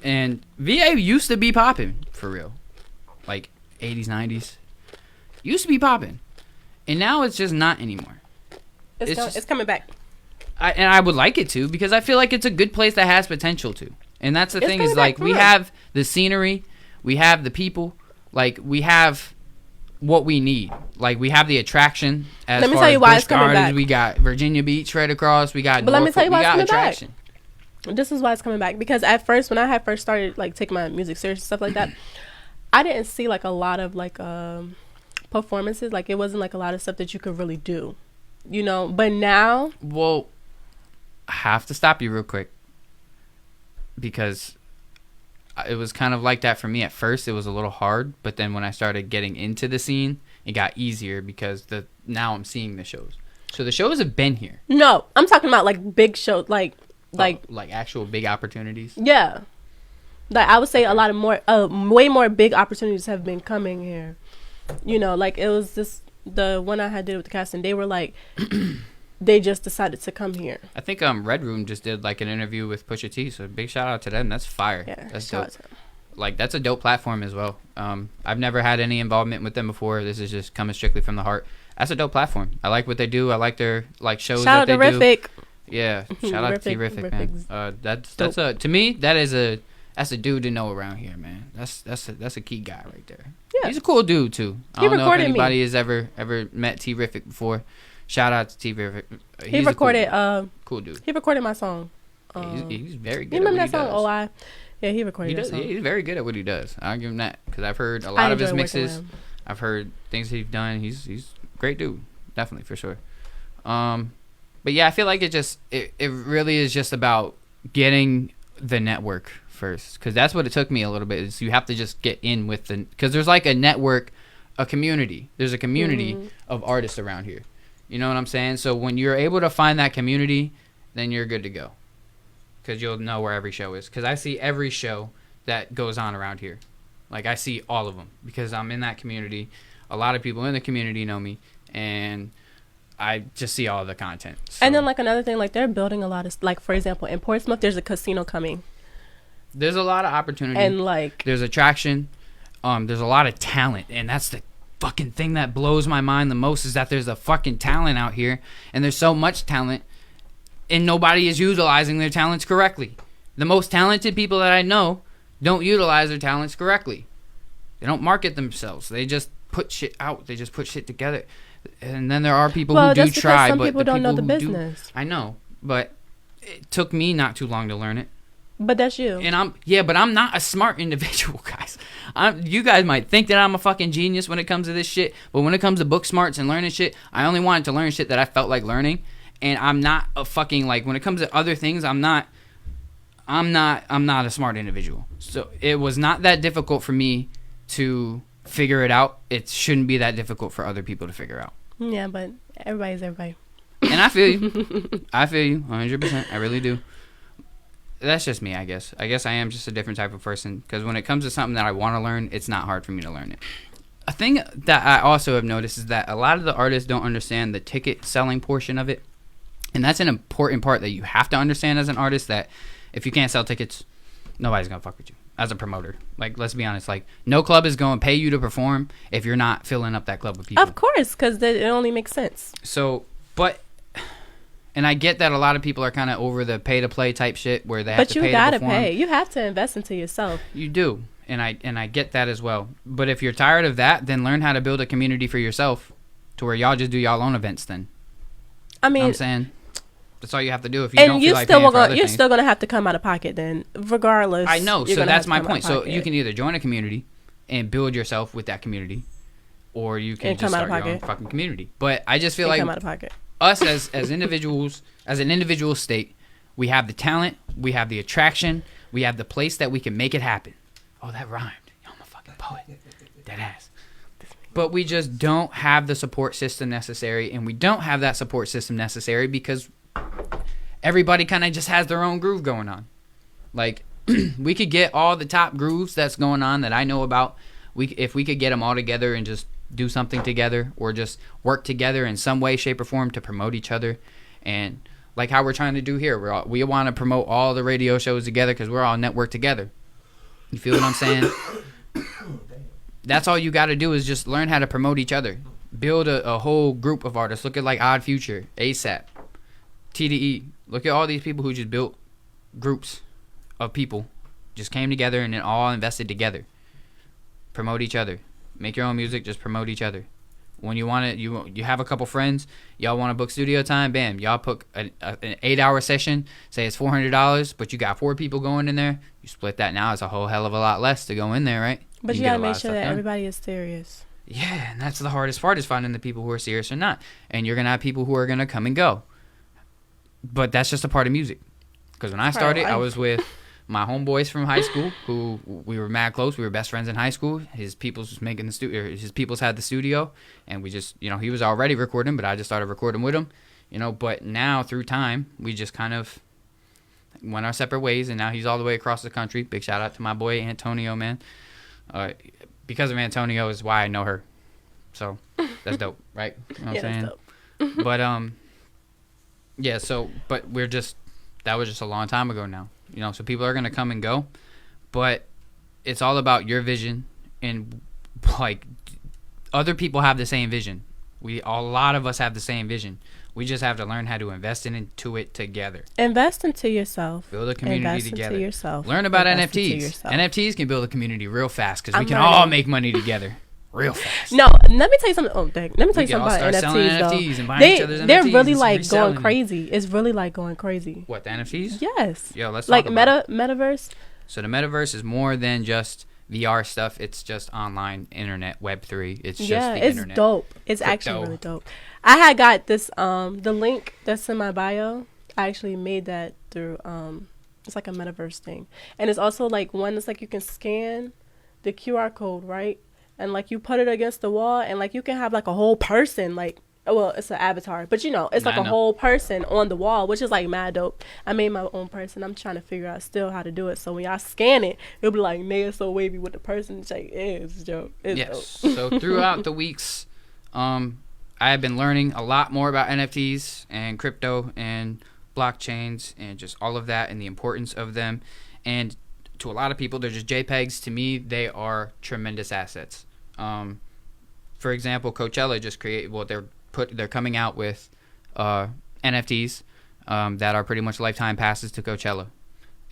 and VA used to be popping for real, like 80s, 90s, used to be popping, and now it's just not anymore. It's coming back. And I would like it to, because I feel like it's a good place that has potential to, and that's the thing is like we have the scenery, we have the people. Like, we have what we need. Like, we have the attraction. Let me tell you why it's coming back. We got Virginia Beach right across. We got let me tell you why it's coming back. This is why it's coming back. Because at first, when I had first started, like, taking my music serious and stuff like that, I didn't see, like, a lot of, like, performances. Like, it wasn't, like, a lot of stuff that you could really do. But now. Well, I have to stop you real quick. Because it was kind of like that for me at first. It was a little hard, but then when I started getting into the scene, it got easier, because now I'm seeing the shows. So the shows have been here. No, I'm talking about like big shows, like actual big opportunities. Yeah, like I would say a lot of more, way more big opportunities have been coming here. Like it was just the one I had did with the casting. They were like. They just decided to come here. I think Red Room just did like an interview with Pusha T, so big shout out to them. That's fire. Yeah, that's dope. Like, that's a dope platform as well. I've never had any involvement with them before. This is just coming strictly from the heart. That's a dope platform. I like what they do. I like their like shows that they do. Terrific. Yeah, shout out to Terrific, man. That's to me that's a dude to know around here, man. That's a key guy right there. Yeah, he's a cool dude too. I don't know if anybody has ever met Terrific before. Shout out to T-Rific. He recorded cool dude. He recorded my song. He's very good. You remember that song? Oh, yeah, he recorded that song. He's very good at what he does. I'll give him that, because I've heard a lot of his mixes. I've heard things he's done. He's a great dude, definitely, for sure. But yeah, I feel like it really is just about getting the network first, because that's what it took me a little bit. Is you have to just get in with because there's like a network, a community. There's a community of artists around here. You know what I'm saying? So when you're able to find that community, then you're good to go. Because you'll know where every show is. Because I see every show that goes on around here. Like, I see all of them. Because I'm in that community. A lot of people in the community know me. And I just see all the content. So. And then, like, another thing, like, they're building a lot of, like, for example, in Portsmouth, there's a casino coming. There's a lot of opportunity. And, like. There's attraction. There's a lot of talent. And that's the fucking thing that blows my mind the most, is that there's a fucking talent out here, and there's so much talent, and nobody is utilizing their talents correctly. The most talented people that I know don't utilize their talents correctly. They don't market themselves. They just put shit out. They just put shit together. And then there are people who do try, some but people don't know the business. I know, but it took me not too long to learn it. But that's you. And but I'm not a smart individual, guys. You guys might think that I'm a fucking genius when it comes to this shit, but when it comes to book smarts and learning shit, I only wanted to learn shit that I felt like learning. And I'm not a fucking, like, when it comes to other things, I'm not a smart individual. So it was not that difficult for me to figure it out. It shouldn't be that difficult for other people to figure out. Yeah, but everybody's everybody. And I feel you. I feel you 100%. I really do. That's just me, I guess. I guess I am just a different type of person, because when it comes to something that I want to learn, it's not hard for me to learn it. A thing that I also have noticed is that a lot of the artists don't understand the ticket selling portion of it. And that's an important part that you have to understand as an artist, that if you can't sell tickets, nobody's going to fuck with you as a promoter. Like, let's be honest. Like, no club is going to pay you to perform if you're not filling up that club with people. Of course, because it only makes sense. So, and I get that a lot of people are kind of over the pay-to-play type shit where they have to pay to perform. But you got to pay. You have to invest into yourself. You do. And I get that as well. But if you're tired of that, then learn how to build a community for yourself to where y'all just do y'all own events then. I mean, you know what I'm saying? That's all you have to do if you don't feel like paying for other things. You're still going to have to come out of pocket then, regardless. I know. So that's my point. So you can either join a community and build yourself with that community, or you can just start your own fucking community. But I just feel like come out of pocket. Us as individuals, as an individual state, we have the talent, we have the attraction, we have the place that we can make it happen. Oh, that rhymed. Yo, I'm a fucking poet. Dead ass. But we just don't have the support system necessary, and we don't have that support system necessary because everybody kind of just has their own groove going on. Like, we could get all the top grooves that's going on that I know about. If we could get them all together and just do something together, or just work together in some way, shape, or form to promote each other. And like how we're trying to do here, we want to promote all the radio shows together because we're all networked together. You feel what I'm saying? That's all you got to do is just learn how to promote each other. Build a whole group of artists. Look at like Odd Future, ASAP, TDE. Look at all these people who just built groups of people, just came together and then all invested together. Promote each other. Make your own music. Just promote each other. When you want it, you have a couple friends. Y'all want to book studio time? Bam. Y'all book an 8-hour session. Say it's $400, but you got 4 people going in there. You split that now. It's a whole hell of a lot less to go in there, right? But you gotta make sure that everybody is serious. Yeah, and that's the hardest part, is finding the people who are serious or not. And you're gonna have people who are gonna come and go. But that's just a part of music. Because when I started, I was with my homeboys from high school, who we were mad close. We were best friends in high school. His people's was making the studio. His people's had the studio, and we just, he was already recording, but I just started recording with him, But now through time, we just kind of went our separate ways, and now he's all the way across the country. Big shout out to my boy Antonio, man. Because of Antonio is why I know her, so that's dope, right? You know what I'm saying? That's dope. But yeah. So, but that was just a long time ago now. So people are going to come and go, but it's all about your vision, and like other people have the same vision. A lot of us have the same vision. We just have to learn how to invest into it together. Invest into yourself. Build a community together. Invest into yourself. Learn about NFTs. NFTs can build a community real fast because we can all make money together real fast. No, let me tell you something. Oh, dang. Let me tell you something about NFTs, and buying each other's NFTs. They're really like going crazy. It's really like going crazy. What, the NFTs? Yes. Yo, let's talk about Metaverse. So the Metaverse is more than just VR stuff. It's just online, internet, Web3. It's just the internet. It's dope. It's actually really dope. I had got this, the link that's in my bio. I actually made that through, it's like a Metaverse thing. And it's also like one that's like you can scan the QR code, right? And like you put it against the wall, and like you can have like a whole person, like, well, it's an avatar, but it's like a whole person on the wall, which is like mad dope. I made my own person. I'm trying to figure out still how to do it. So when y'all scan it, it'll be like Naya so wavy with the person. It's like, it's dope. It's dope. So throughout the weeks, I have been learning a lot more about NFTs and crypto and blockchains and just all of that and the importance of them. And to a lot of people, they're just JPEGs. To me, they are tremendous assets. For example, Coachella just created, they're coming out with NFTs that are pretty much lifetime passes to Coachella.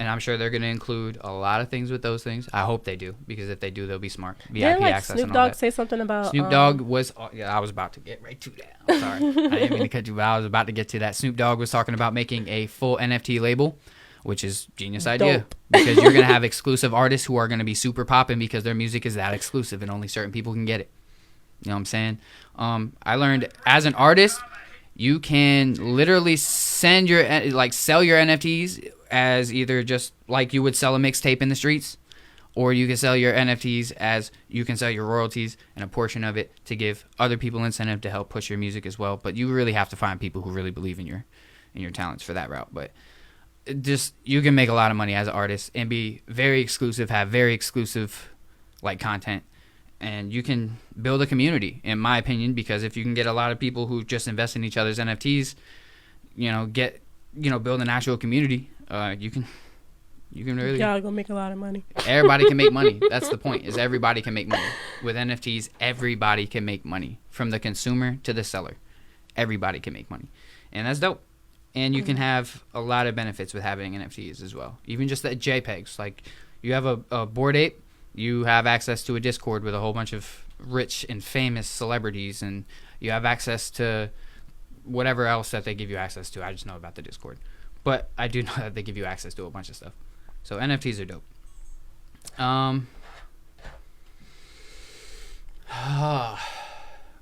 And I'm sure they're going to include a lot of things with those things. I hope they do, because if they do, they'll be smart. VIP Didn't like access Snoop and all Dogg that. say something about Snoop Dogg was... I was about to get right to that. I'm sorry. I didn't mean to cut you, but I was about to get to that. Snoop Dogg was talking about making a full NFT label, which is genius idea. Dope. Because you're going to have exclusive artists who are going to be super popping because their music is that exclusive and only certain people can get it. You know what I'm saying? I learned as an artist, you can literally sell your NFTs as either just like you would sell a mixtape in the streets, or you can sell your NFTs as you can sell your royalties and a portion of it to give other people incentive to help push your music as well. But you really have to find people who really believe in your talents for that route. But just, you can make a lot of money as an artist and be very exclusive, have very exclusive like content, and you can build a community, in my opinion, because if you can get a lot of people who just invest in each other's NFTs, build an actual community, you can really... Y'all gonna make a lot of money. Everybody can make money. That's the point, is everybody can make money. With NFTs, everybody can make money. From the consumer to the seller. Everybody can make money. And that's dope. And you can have a lot of benefits with having NFTs as well. Even just the JPEGs. Like, you have a Bored Ape, you have access to a Discord with a whole bunch of rich and famous celebrities, and you have access to whatever else that they give you access to. I just know about the Discord. But I do know that they give you access to a bunch of stuff. So NFTs are dope.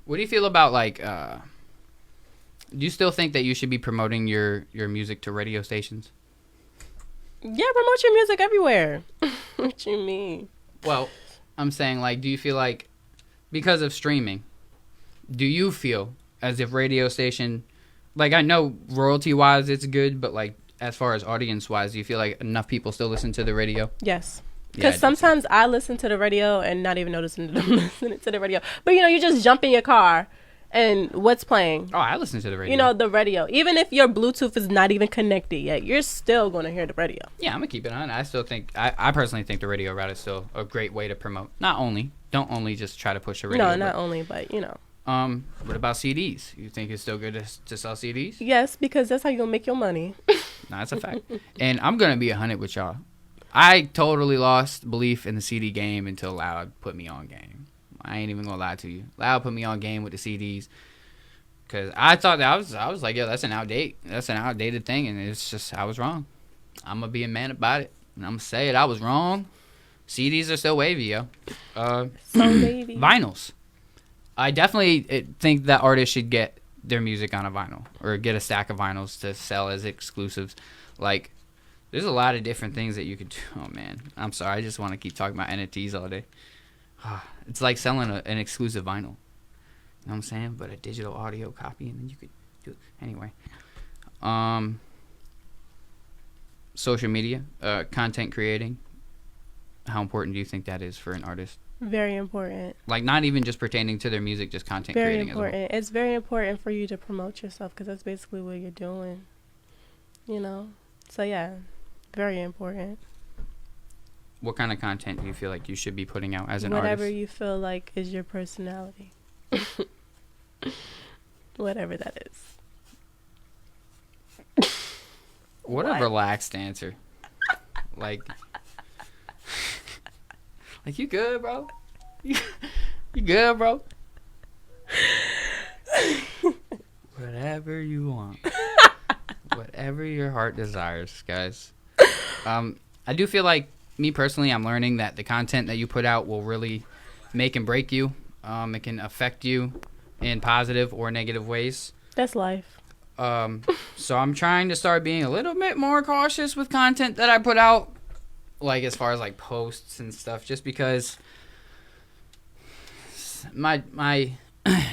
What do you feel about, like, do you still think that you should be promoting your music to radio stations? Yeah, promote your music everywhere. What you mean? Well, I'm saying, like, do you feel like, because of streaming, do you feel as if radio station, like, I know royalty-wise it's good, but, like, as far as audience-wise, do you feel like enough people still listen to the radio? Yes. Yeah, Because sometimes I listen to the radio and not even noticing that I'm listening to the radio. But, you just jump in your car and what's playing? Oh, I listen to the radio. The radio. Even if your Bluetooth is not even connected yet, you're still going to hear the radio. Yeah, I'm going to keep it on. I still think, I personally think the radio route is still a great way to promote. Don't only just try to push the radio. No, not only, but. What about CDs? You think it's still good to sell CDs? Yes, because that's how you're going to make your money. No, that's a fact. And I'm going to be 100 with y'all. I totally lost belief in the CD game until Loud put me on game. I ain't even going to lie to you. Loud put me on game with the CDs. Because I thought that I was like, yo, that's an outdated thing. And it's just, I was wrong. I'm going to be a man about it. And I'm going to say it. I was wrong. CDs are still wavy, yo. So wavy. Vinyls. I definitely think that artists should get their music on a vinyl, or get a stack of vinyls to sell as exclusives. Like, there's a lot of different things that you could do. Oh, man. I'm sorry. I just want to keep talking about NFTs all day. It's like selling an exclusive vinyl. You know what I'm saying? But a digital audio copy, and then you could do it. Anyway. Social media, content creating. How important do you think that is for an artist? Very important. Like, not even just pertaining to their music, just content Very creating important. as well. It's very important for you to promote yourself, because that's basically what you're doing. So, yeah, very important. What kind of content do you feel like you should be putting out as an Whatever artist? you feel like is your personality. Whatever that is. What a relaxed answer. Like, you good, bro? You good, bro? Whatever you want. Whatever your heart desires, guys. I do feel like, me personally, I'm learning that the content that you put out will really make and break you. It can affect you in positive or negative ways. That's life. So I'm trying to start being a little bit more cautious with content that I put out. Like, as far as, like, posts and stuff, just because my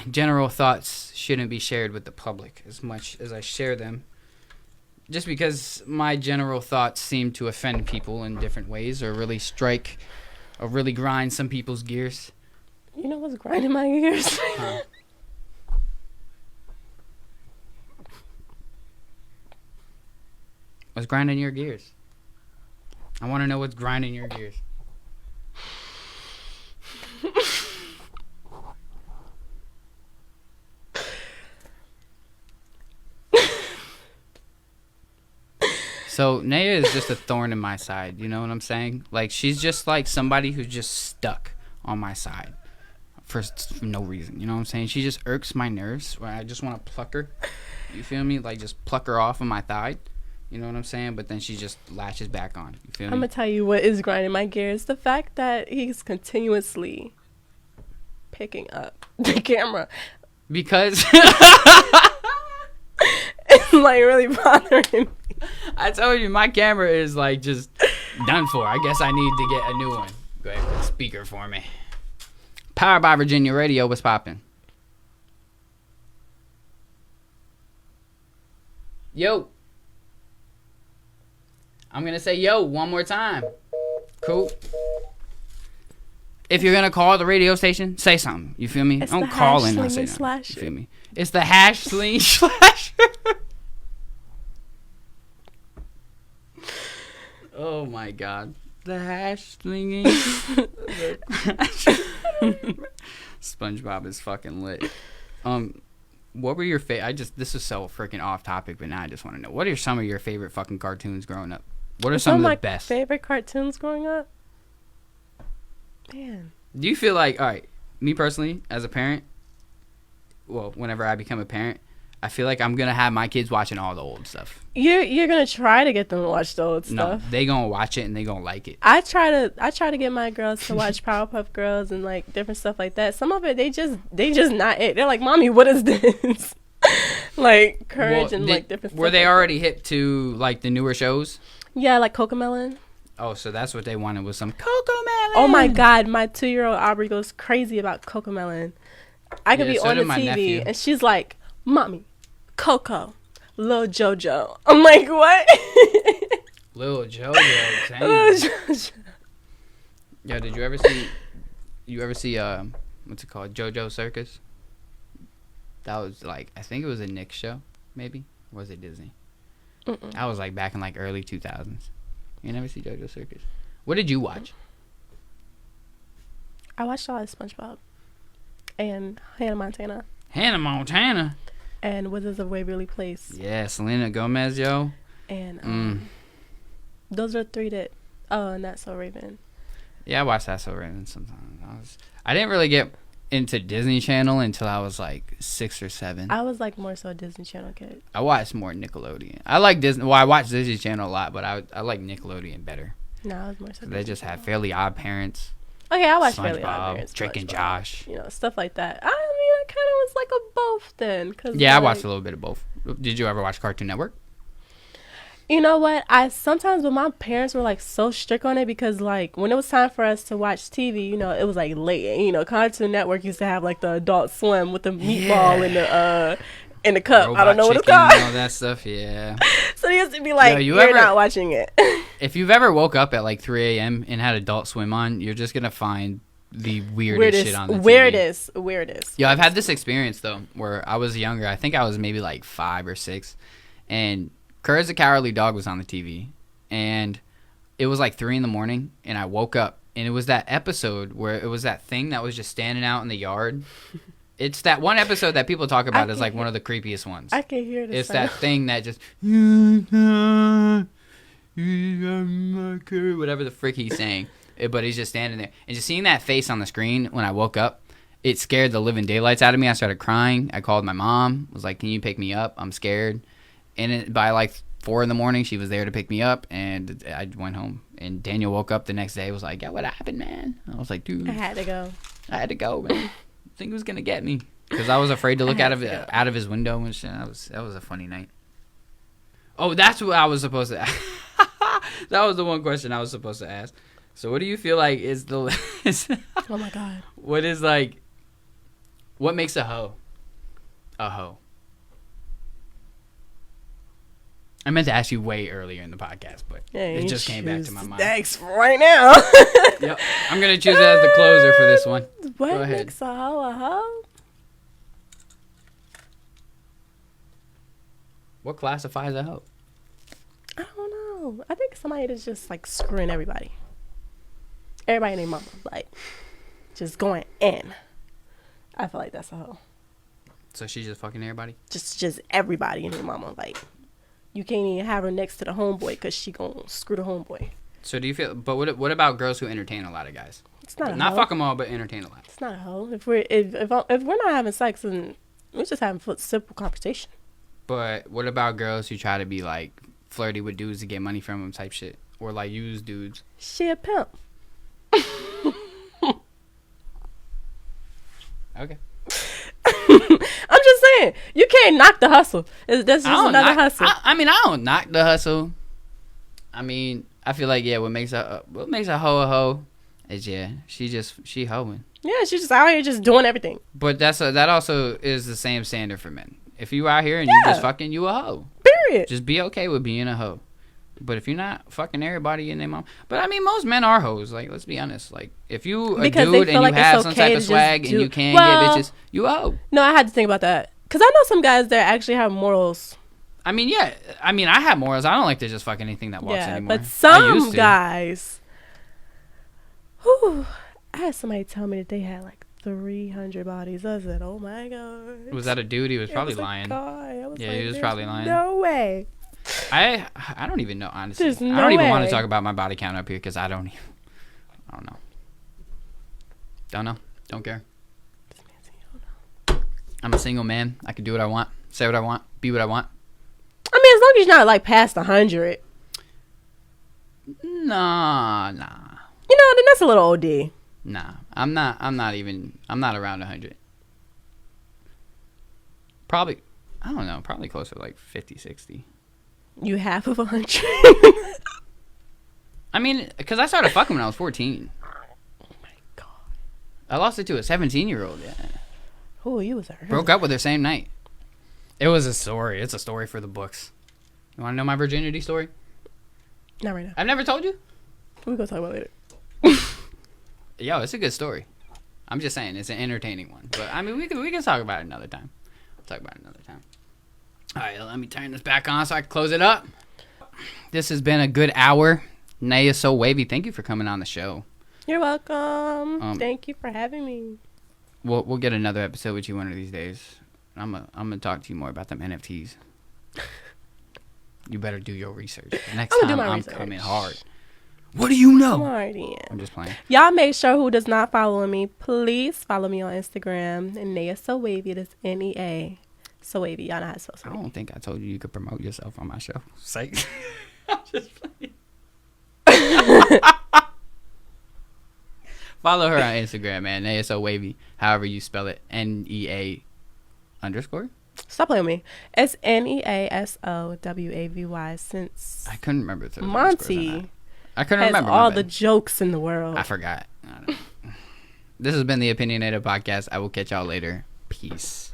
general thoughts shouldn't be shared with the public as much as I share them. Just because my general thoughts seem to offend people in different ways, or really strike, or really grind some people's gears. You know what's grinding my gears? What's grinding your gears? I want to know what's grinding your gears. So Naya is just a thorn in my side. You know what I'm saying? Like, she's just like somebody who's just stuck on my side for no reason. You know what I'm saying? She just irks my nerves where I just want to pluck her. You feel me? Like, just pluck her off of my thigh. You know what I'm saying? But then she just latches back on. You feel me? I'm going to tell you what is grinding my gears. The fact that he's continuously picking up the camera. Because it's like really bothering me. I told you, my camera is like just done for. I guess I need to get a new one. Go ahead, put a speaker for me. Powered by Virginia Radio. What's poppin'? Yo. I'm going to say yo one more time. Cool. If you're going to call the radio station, say something. You feel me? It's Don't the call hash in and say slinger nothing. slasher. You feel me? It's the hash sling slasher. Oh my God. The hash slinging. SpongeBob is fucking lit. What were your this is so freaking off topic, but now I just want to know, what are some of your favorite fucking cartoons growing up? What are some of the best? My favorite cartoons growing up? Man. Do you feel like, all right, me personally, as a parent, well, whenever I become a parent, I feel like I'm going to have my kids watching all the old stuff. You're going to try to get them to watch the old stuff. No, they going to watch it and they going to like it. I try to get my girls to watch Powerpuff Girls and like different stuff like that. Some of it they just not it. They're like, "Mommy, what is this?" Like Courage and like different stuff. Were they like already hip to like the newer shows? Yeah, like Cocomelon. Oh, so that's what they wanted, was some Cocomelon. Oh my God, my 2-year-old Aubrey goes crazy about Cocomelon. I could be on the TV nephew. and she's like, "Mommy, Coco, Lil JoJo." I'm like, "What?" Lil JoJo. Dang. Lil JoJo. Yo, did you ever see what's it called, JoJo Circus? That was like, I think it was a Nick show, maybe. Or was it Disney? Mm-mm. That was like back in like early 2000s. You never see JoJo Circus? What did you watch? I watched a lot of SpongeBob and Hannah Montana Hannah Montana. and Wizards of Waverly Place. Yeah, Selena Gomez, yo. And those are 3 that. Oh, and That's So Raven. Yeah, I watched That's So Raven sometimes. I didn't really get into Disney Channel until I was like 6 or 7. I was like more so a Disney Channel kid. I watched more Nickelodeon. I like Disney. Well, I watched Disney Channel a lot, but I like Nickelodeon better. No, I was more so. They just had Fairly Odd Parents. Okay, I watched SpongeBob, Fairly Odd Parents, Drake and SpongeBob, Josh. You know, stuff like that. I mean, I kind of was like a both then. Yeah, I watched a little bit of both. Did you ever watch Cartoon Network? You know what? Sometimes when my parents were like so strict on it, because like when it was time for us to watch TV, you know, it was like late. And, you know, Cartoon Network used to have like the Adult Swim with the meatball in the cup. Robot I don't know what it's Chicken called. and all that stuff, yeah. So they used to be like, Yo, you're not watching it. If you've ever woke up at like 3 a.m. and had Adult Swim on, you're just gonna find the weirdest shit on the TV. Weirdest. Yo, I've had this experience though, where I was younger. I think I was maybe like 5 or 6, and Courage the Cowardly Dog was on the TV, and it was like 3 a.m, and I woke up, and it was that episode where it was that thing that was just standing out in the yard. It's that one episode that people talk about as like one of the creepiest ones. I can hear this. It's that thing that just whatever the frick he's saying, but he's just standing there, and just seeing that face on the screen when I woke up, it scared the living daylights out of me. I started crying. I called my mom. Was like, "Can you pick me up? I'm scared." And by like 4 a.m, she was there to pick me up, and I went home. And Daniel woke up the next day, was like, "Yeah, what happened, man?" I was like, "Dude, I had to go, man. I think he was gonna get me because I was afraid to look out of his window and shit." That was a funny night. Oh, that's what I was supposed to ask. That was the one question I was supposed to ask. So, what do you feel like is the? Oh my God. What is like? What makes a hoe? A hoe. I meant to ask you way earlier in the podcast, but it just came back to my mind. Thanks right now. Yep. I'm going to choose it as the closer for this one. What Go ahead. makes a hoe a hoe? What classifies a hoe? I don't know. I think somebody that's just like screwing everybody. Everybody and their mama. Like, just going in. I feel like that's a hoe. So she's just fucking everybody? Just everybody and their mama. Like, you can't even have her next to the homeboy because she gonna screw the homeboy. So do you feel? But what about girls who entertain a lot of guys? It's not Not fuck them all, but entertain a lot. It's not a hoe. If we're not having sex, and we're just having simple conversation. But what about girls who try to be like flirty with dudes to get money from them type shit, or like use dudes? She a pimp. Okay. I'm just saying, you can't knock the hustle. That's just another hustle. I don't knock the hustle. I mean, I feel like what makes a hoe is she hoeing. Yeah, she's just out here just doing everything. But that also is the same standard for men. If you out here and you just fucking, you a hoe. Period. Just be okay with being a hoe. But if you're not fucking everybody in their mom, but I mean, most men are hoes. Like, let's be honest. Like, if you a dude and you have some type of swag and you can get bitches, you a hoe. No, I had to think about that because I know some guys that actually have morals. I mean, yeah. I mean, I have morals. I don't like to just fuck anything that walks anymore. But some guys, I had somebody tell me that they had like 300 bodies. I said, "Oh my god." Was that a dude? He was probably lying. He was probably lying. No way. I don't even know, honestly. There's no I don't even way. want to talk about my body count up here because I don't know. Don't care. I'm a single man. I can do what I want, say what I want, be what I want. I mean, as long as you're not like past 100. Nah. You know, then that's a little OD. Nah, I'm not around 100. Probably, I don't know, probably closer to like 50, 60. You half of 100. I mean, because I started fucking when I was 14. Oh my god. I lost it to a 17-year-old. Yeah. Oh, you was hurt. Broke up with her same night. It was a story. It's a story for the books. You want to know my virginity story? Not right now. I've never told you? We're going to talk about it later. Yo, it's a good story. I'm just saying, it's an entertaining one. But, I mean, we can talk about it another time. We'll talk about it another time. All right, let me turn this back on so I can close it up. This has been a good hour. Naya So Wavy, thank you for coming on the show. You're welcome. Thank you for having me. We'll get another episode with you one of these days. I'm gonna talk to you more about them NFTs. You better do your research. Next time I'm coming hard. What do you know? I'm just playing. Y'all make sure who does not follow me, please follow me on Instagram. And Naya So Wavy. That's NEA. So Wavy. Y'all know how to spell so I don't think I told you could promote yourself on my show. Psych. I'm just playing. Follow her on Instagram, man. Naya So Wavy. However you spell it. NEA_. Stop playing with me. It's NEASOWAVY. Since I couldn't remember if there was Monty I couldn't remember all the jokes in the world. I forgot. This has been the Opinionated Podcast. I will catch y'all later. Peace.